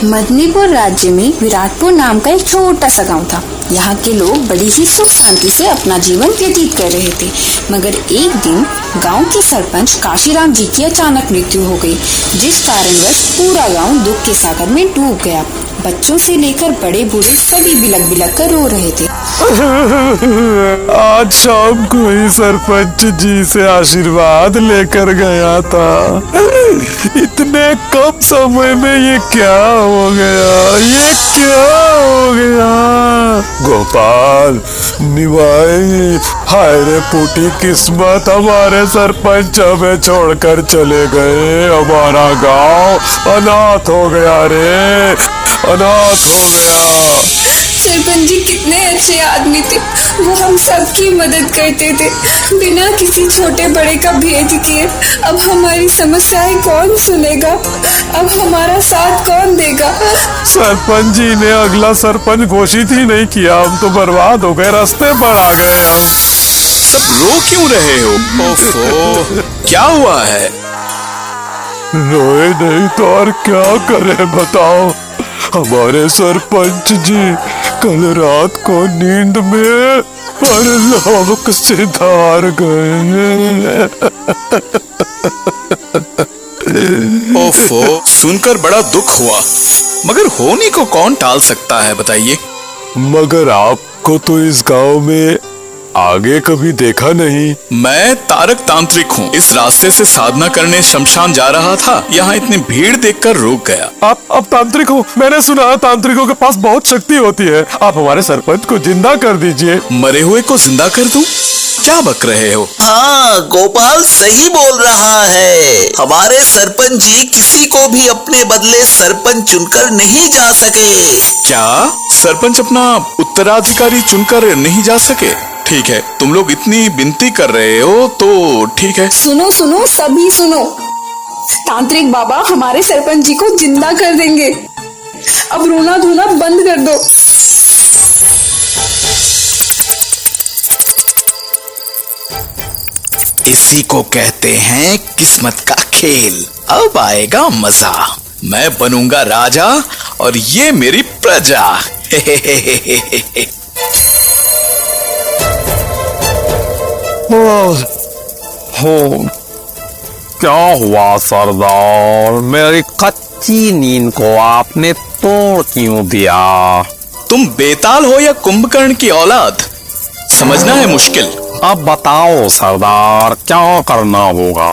मदनीपुर राज्य में विराटपुर नाम का एक छोटा सा गांव था। यहाँ के लोग बड़ी ही सुख शांति से अपना जीवन व्यतीत कर रहे थे, मगर एक दिन गांव के सरपंच काशीराम जी की अचानक मृत्यु हो गई, जिस कारणवश पूरा गांव दुख के सागर में डूब गया। बच्चों से लेकर बड़े बूढ़े सभी बिलक बिलक कर रो रहे थे। आज शाम को ही सरपंच जी से आशीर्वाद लेकर गया था, इतने कम समय में ये क्या हो गया, ये क्या हो गया। गोपाल निभाई, हाय रे फूटी किस्मत, हमारे सरपंच हमें छोड़कर चले गए। हमारा गांव अनाथ हो गया रे, अनाथ हो गया। सरपंच जी कितने अच्छे आदमी थे, वो हम सबकी मदद करते थे बिना किसी छोटे बड़े का भेद किए। अब हमारी समस्याएं कौन सुनेगा, अब हमारा साथ कौन देगा। सरपंच जी ने अगला सरपंच घोषित ही नहीं किया, हम तो बर्बाद हो गए, रास्ते पर आ गए हम। सब रो क्यों रहे हो? ओफो, क्या हुआ है? रोए नहीं तो और क्या करे बताओ। हमारे सरपंच जी कल रात को नींद में परलोक सिधार गए। ओफो, सुनकर बड़ा दुख हुआ, मगर होनी को कौन टाल सकता है बताइए। मगर आपको तो इस गांव में आगे कभी देखा नहीं। मैं तारक तांत्रिक हूँ। इस रास्ते से साधना करने शमशान जा रहा था, यहाँ इतनी भीड़ देखकर रुक गया। आप तांत्रिक हो? मैंने सुना तांत्रिकों के पास बहुत शक्ति होती है। आप हमारे सरपंच को जिंदा कर दीजिए। मरे हुए को जिंदा कर दूं? क्या बक रहे हो? हाँ, गोपाल सही बोल रहा है। हमारे सरपंच जी किसी को भी अपने बदले सरपंच चुनकर नहीं जा सके। क्या सरपंच अपना उत्तराधिकारी चुनकर नहीं जा सके? ठीक है, तुम लोग इतनी विनती कर रहे हो तो ठीक है। सुनो सुनो सभी सुनो, तांत्रिक बाबा हमारे सरपंच जी को जिंदा कर देंगे। अब रोना धोना बंद कर दो। इसी को कहते हैं किस्मत का खेल। अब आएगा मजा। मैं बनूंगा राजा और ये मेरी प्रजा। हो क्या हुआ सरदार, मेरी कच्ची नींद को आपने तोड़ क्यों दिया? तुम बेताल हो या कुंभकर्ण की औलाद, समझना है मुश्किल। अब बताओ सरदार, क्या करना होगा?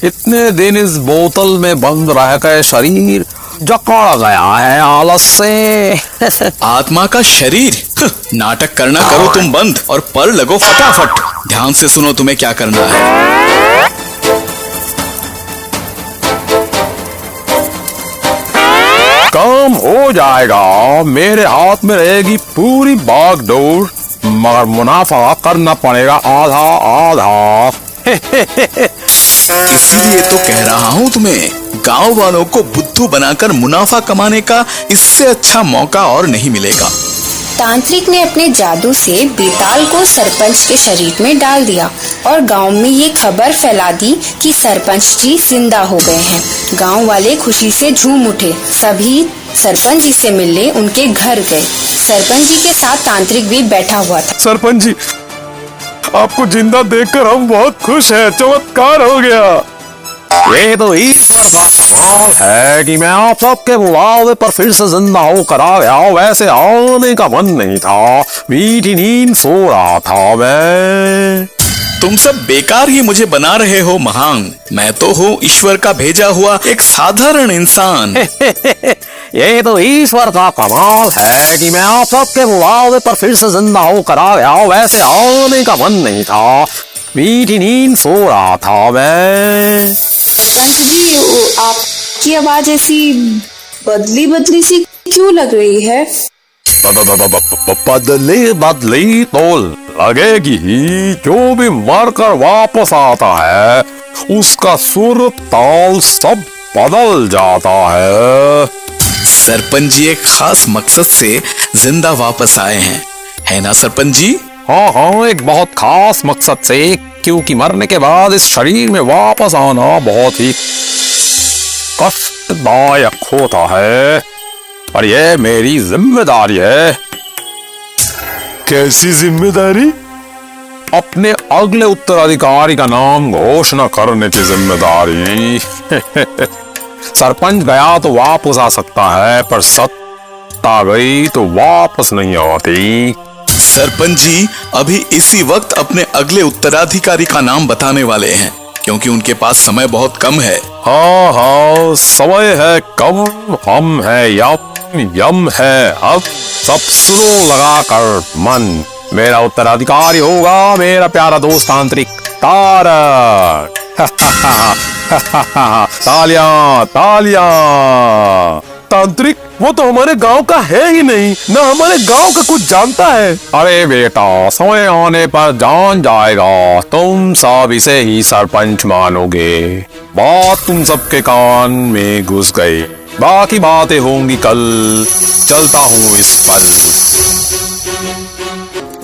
इतने दिन इस बोतल में बंद रह कर शरीर जकड़ गया है आलस से। आत्मा का शरीर? नाटक करना करो तुम बंद और पर लगो फटाफट। ध्यान से सुनो तुम्हें क्या करना है। काम हो जाएगा, मेरे हाथ में रहेगी पूरी बागडोर, मगर मुनाफा करना पड़ेगा आधा आधा। इसीलिए तो कह रहा हूँ तुम्हें, गांव वालों को बुद्धू बनाकर मुनाफा कमाने का इससे अच्छा मौका और नहीं मिलेगा। तांत्रिक ने अपने जादू से बेताल को सरपंच के शरीर में डाल दिया और गांव में ये खबर फैला दी कि सरपंच जी जिंदा हो गए हैं। गांव वाले खुशी से झूम उठे। सभी सरपंच जी से मिलने उनके घर गए। सरपंच जी के साथ तांत्रिक भी बैठा हुआ था। सरपंच जी, आपको जिंदा देखकर हम बहुत खुश हैं, चमत्कार हो गया। ये तो ईश्वर का कमाल है कि मैं आप सबके बुलावे पर फिर से जिंदा होकर आ गया। वैसे आने का मन नहीं था, मीठी नींद सो रहा था मैं। तुम सब बेकार ही मुझे बना रहे हो महान। मैं तो हूँ ईश्वर का भेजा हुआ एक साधारण इंसान। ये तो ईश्वर का कमाल है कि मैं आप सबके बुलावे पर फिर से जिंदा होकर आ गया। वैसे आने का मन नहीं था, मीठी नींद सो रहा था मैं। सरपंच जी, आपकी आवाज ऐसी बदली बदली सी क्यों लग रही है? बदली तो लगेगी ही। जो भी मरकर वापस आता है उसका सुर ताल सब बदल जाता है। सरपंच जी एक खास मकसद से जिंदा वापस आए हैं, है ना सरपंच जी? हाँ हाँ, एक बहुत खास मकसद से, क्योंकि मरने के बाद इस शरीर में वापस आना बहुत ही कष्टदायक होता है। और ये मेरी जिम्मेदारी है। कैसी जिम्मेदारी? अपने अगले उत्तराधिकारी का नाम घोषणा करने की जिम्मेदारी। सरपंच गया तो वापस आ सकता है, पर सत्ता गई तो वापस नहीं आती। सरपंच जी अभी इसी वक्त अपने अगले उत्तराधिकारी का नाम बताने वाले हैं, क्योंकि उनके पास समय बहुत कम है। हाँ हाँ, समय है कम, हम है यम है अब। सब सुनो लगा कर मन, मेरा उत्तराधिकारी होगा मेरा प्यारा दोस्त तांत्रिक तारक। तालियां तालियां। तांत्रिक, वो तो हमारे गांव का है ही नहीं, ना हमारे गांव का कुछ जानता है। अरे बेटा, समय आने पर जान जाएगा, तुम सब इसे ही सरपंच मानोगे। बात तुम सबके कान में घुस गई, बाकी बातें होंगी कल। चलता हूँ इस पल।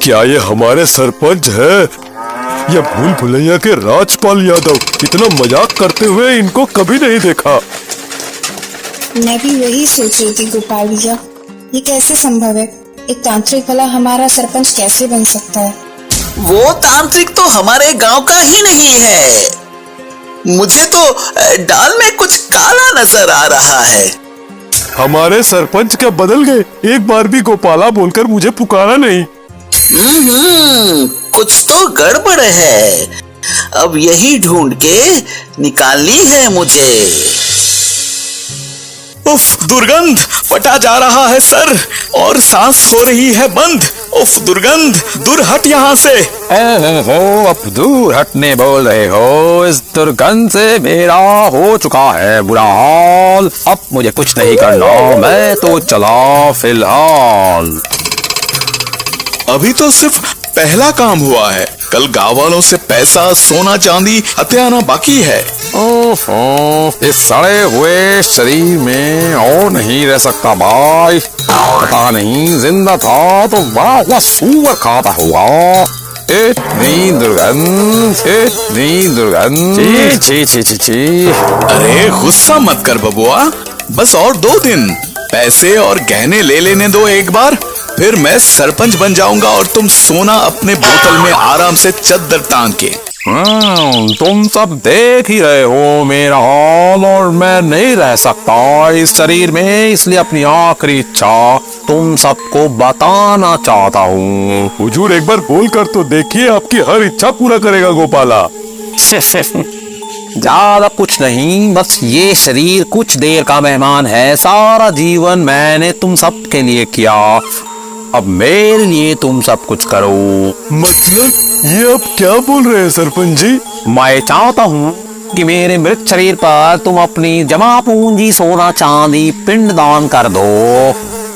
क्या ये हमारे सरपंच है या भूल भुलैया के राजपाल यादव? इतना मजाक करते हुए इनको कभी नहीं देखा। मैं भी वही सोच रही थी गोपाल भैया, ये कैसे संभव है? एक तांत्रिक भला हमारा सरपंच कैसे बन सकता है? वो तांत्रिक तो हमारे गांव का ही नहीं है। मुझे तो डाल में कुछ काला नजर आ रहा है। हमारे सरपंच क्या बदल गए? एक बार भी गोपाला बोलकर मुझे पुकारा नहीं। कुछ तो गड़बड़ है। अब यही ढूंढ के निकालनी है मुझे। उफ, दुर्गंध फटा जा रहा है सर, और सांस हो रही है बंद। उफ दुर्गंध, दूर हट यहाँ से। हो, अब दूर हटने बोल रहे हो? इस दुर्गंध से मेरा हो चुका है बुरा हाल। अब मुझे कुछ नहीं करना, मैं तो चला फिलहाल। अभी तो सिर्फ पहला काम हुआ है, कल गाँव वालों से पैसा सोना चांदी हथियाना बाकी है। ओहो, इस सड़े हुए शरीर में और नहीं रह सकता भाई। पता नहीं, जिंदा था तो वाह सूअर खाता होगा। इतनी दुर्गंध, इतनी दुर्गंध। छी छी छी छी। अरे गुस्सा मत कर बबुआ, बस और 2 दिन पैसे और गहने ले लेने दो एक बार, फिर मैं सरपंच बन जाऊंगा और तुम सोना अपने बोतल में आराम से चद्दर टांग के। तुम सब देख ही रहे हो मेरा हाल, और मैं नहीं रह सकता इस शरीर में, इसलिए अपनी आखिरी इच्छा तुम सबको बताना चाहता हूँ। हुजूर, एक बार बोल कर तो देखिए, आपकी हर इच्छा पूरा करेगा गोपाला। ज्यादा कुछ नहीं, बस ये शरीर कुछ देर का मेहमान है। सारा जीवन मैंने तुम सब के लिए किया, अब मेरे लिए तुम सब कुछ करो। मतलब ये अब क्या बोल रहे हैं सरपंच जी? मैं चाहता हूँ कि मेरे मृत शरीर पर तुम अपनी जमा पूंजी सोना चांदी पिंडदान कर दो,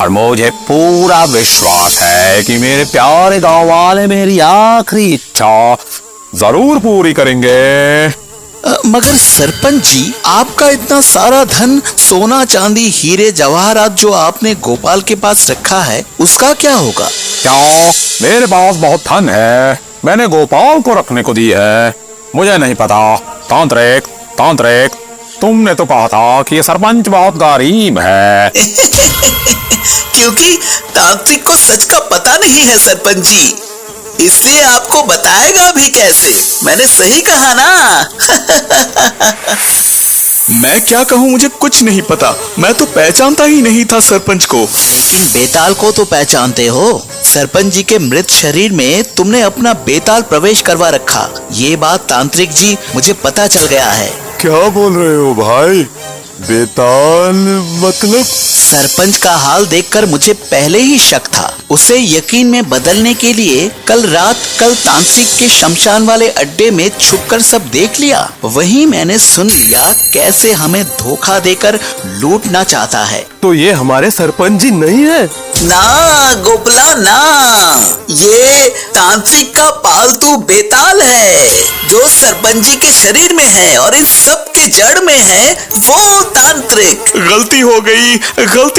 और मुझे पूरा विश्वास है कि मेरे प्यारे गांव वाले मेरी आखिरी इच्छा जरूर पूरी करेंगे। मगर सरपंच जी, आपका इतना सारा धन, सोना चांदी हीरे जवाहरात जो आपने गोपाल के पास रखा है, उसका क्या होगा? क्या? मेरे पास बहुत धन है, मैंने गोपाल को रखने को दी है। मुझे नहीं पता। तांत्रिक तांत्रिक, तुमने तो कहा था कि ये सरपंच बहुत गरीब है। क्योंकि तांत्रिक को सच का पता नहीं है सरपंच जी, इसलिए आपको बताएगा भी कैसे? मैंने सही कहा ना? मैं क्या कहूँ, मुझे कुछ नहीं पता, मैं तो पहचानता ही नहीं था सरपंच को। लेकिन बेताल को तो पहचानते हो। सरपंच जी के मृत शरीर में तुमने अपना बेताल प्रवेश करवा रखा, ये बात तांत्रिक जी मुझे पता चल गया है। क्या बोल रहे हो भाई? बेताल मतलब? सरपंच का हाल देखकर मुझे पहले ही शक था। उसे यकीन में बदलने के लिए कल रात तांत्रिक के शमशान वाले अड्डे में छुपकर सब देख लिया। वहीं मैंने सुन लिया कैसे हमें धोखा देकर लूटना चाहता है। तो ये हमारे सरपंच जी नहीं है? ना गोपला ना, ये तांत्रिक का पालतू बेताल है जो सरपंच जी के शरीर में है, और इस सब के जड़ में है वो तांत्रिक। गलती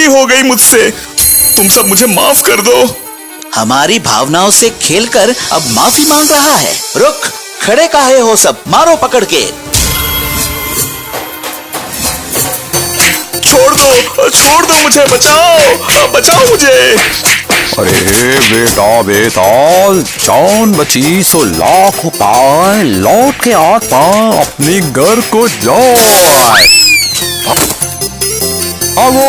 हो गई मुझसे, तुम सब मुझे माफ कर दो। हमारी भावनाओं से खेलकर अब माफी मांग रहा है। रुक, खड़े काहे हो सब, मारो पकड़ के। छोड़ दो, छोड़ दो मुझे, बचाओ बचाओ मुझे। अरे बेटा बेटा, जान बची सो लाख उपाय, लौट के आता अपनी घर को जाए। अगो